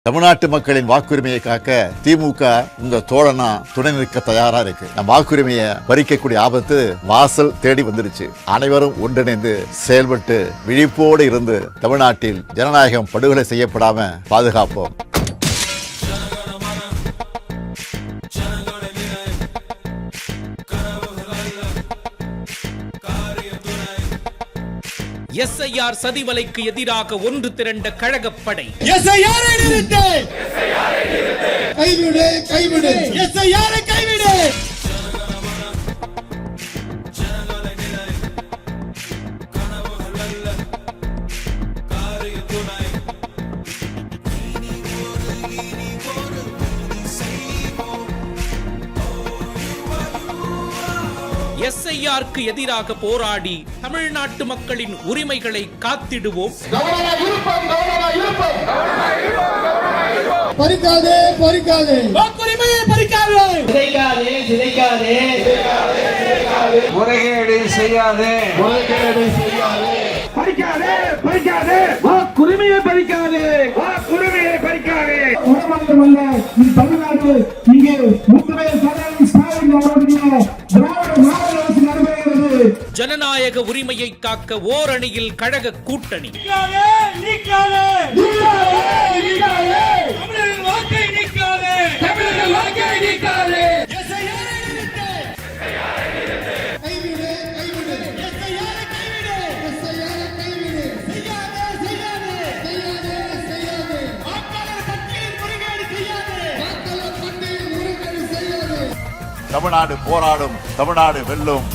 தமிழ்நாட்டு மக்களின் வாக்குரிமையை காக்க திமுக உங்க தோழனா துணை நிற்க தயாரா இருக்கு. நம்ம வாக்குரிமையை பறிக்கக்கூடிய ஆபத்து வாசல் தேடி வந்துருச்சு. அனைவரும் ஒன்றிணைந்து செயல்பட்டு விழிப்போடு இருந்து தமிழ்நாட்டில் ஜனநாயகம் படுகொலை செய்யப்படாம பாதுகாப்போம். எஸ்ஐஆர் சதிவலைக்கு எதிராக ஒன்று திரண்ட கழகப்படை. கைவிடு கைவிடு எஸ்ஐஆரை கைவிடு. எஸ்ஐஆருக்கு எதிராக போராடி தமிழ்நாட்டு மக்களின் உரிமைகளை காத்திடுவோம். பறிக்காதே பறிக்காதே வாக்குரிமையை பறிக்காதே. சிதைக்காதே சிதைக்காதே முறைகேடு செய்யாதே முறைகேடு செய்யாதே. பறிக்காதே பறிக்காதே வாக்குரிமையை பறிக்காதே வாக்குரிமையை பறிக்காதே. உடம்பல்ல தமிழ்நாடு இங்கே முத்துவே சரண் ஸ்டாலின் அவர்களுடைய திராவிட மாடல் அரசு நடைபெறுகிறது. ஜனநாயக உரிமையை காக்க ஓரணியில் கழக கூட்டணி. தமிழ்நாடு போராடும், தமிழ்நாடு வெல்லும்.